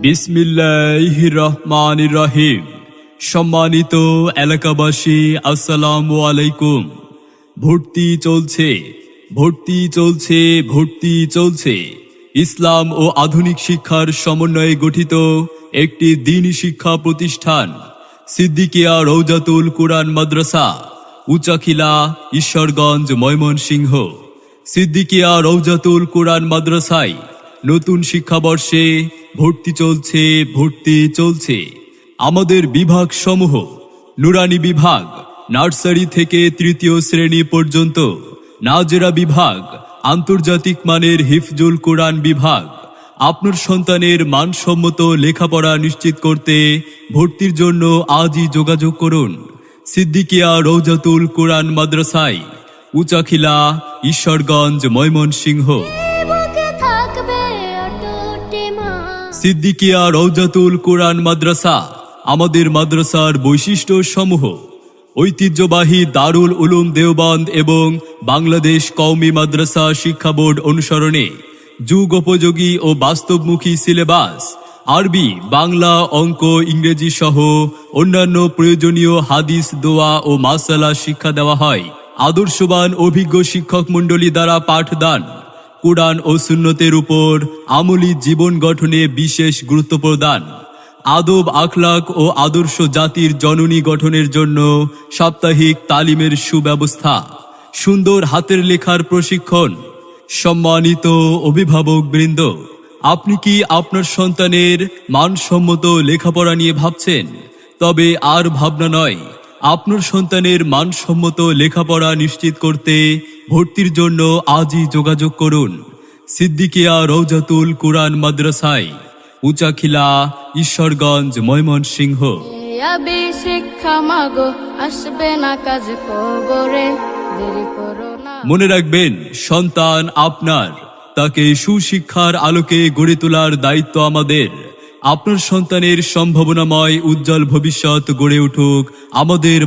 বিসমিল্লাহির রহমানির রহিম। সম্মানিত এলাকাবাসী, আসসালামু আলাইকুম। ভর্তি চলছে, ভর্তি চলছে, ভর্তি চলছে। ইসলাম ও আধুনিক শিক্ষার সমন্বয়ে গঠিত একটি দ্বীনি শিক্ষা প্রতিষ্ঠান সিদ্দিকিয়া রওজাতুল কুরআন মাদ্রাসা, উচাখিলা, ঈশ্বরগঞ্জ, ময়মনসিংহ। সিদ্দিকিয়া রওজাতুল কুরআন মাদ্রাসায় নতুন শিক্ষাবর্ষে ভর্তি চলছে, ভর্তি চলছে। আমাদের বিভাগ সমূহ: নুরানি বিভাগ, নার্সারি থেকে তৃতীয় শ্রেণী পর্যন্ত; নাজেরা বিভাগ, আন্তর্জাতিক মানের হিফজুল কুরআন বিভাগ। আপনার সন্তানের মানসম্মত লেখাপড়া নিশ্চিত করতে ভর্তির জন্য আজই যোগাযোগ করুন সিদ্দিকিয়া রওজাতুল কুরআন মাদ্রাসায়, উচাখিলা, ঈশ্বরগঞ্জ, ময়মনসিংহ। সিদ্দিকিয়া রওজাতুল কুরআন মাদ্রাসা। আমাদের মাদ্রাসার বৈশিষ্ট্য সমূহ: ঐতিহ্যবাহী দারুল উলুম দেওবন্দ এবং বাংলাদেশ কওমি মাদ্রাসা শিক্ষা বোর্ড অনুসরণে যুগোপযোগী ও বাস্তবমুখী সিলেবাস, আরবি, বাংলা, অঙ্ক, ইংরেজি সহ অন্যান্য প্রয়োজনীয় হাদিস, দোয়া ও মাসালা শিক্ষা দেওয়া হয়। আদর্শবান অভিজ্ঞ শিক্ষক মণ্ডলী দ্বারা পাঠদান, কুরআন ও সুন্নতের উপর আমলী জীবন গঠনে বিশেষ গুরুত্ব প্রদান, আদব, আখলাক ও আদর্শ জাতির জননী গঠনের জন্য সাপ্তাহিক তালিমের সুব্যবস্থা, সুন্দর হাতের লেখার প্রশিক্ষণ। সম্মানিত অভিভাবক বৃন্দ, আপনি কি আপনার সন্তানের মানসম্মত লেখাপড়া নিয়ে ভাবছেন? তবে আর ভাবনা নয়, আপনার সন্তানের মানসম্মত লেখাপড়া নিশ্চিত করতে ভর্তির জন্য আজই যোগাযোগ করুন সিদ্দিকিয়া রওজাতুল কুরআন মাদ্রাসায়, উচাখিলা, ঈশ্বরগঞ্জ, ময়মনসিংহ। শিক্ষা মাগো আসবে না কাজ কবরে, দেরি করো না। মনে রাখবেন, সন্তান আপনার, তাকে সুশিক্ষার আলোকে গড়ে তোলার দায়িত্ব আমাদের। আপনার সন্তানের সম্ভাবনাময় উজ্জ্বল ভবিষ্যৎ গড়ে উঠুক আমাদের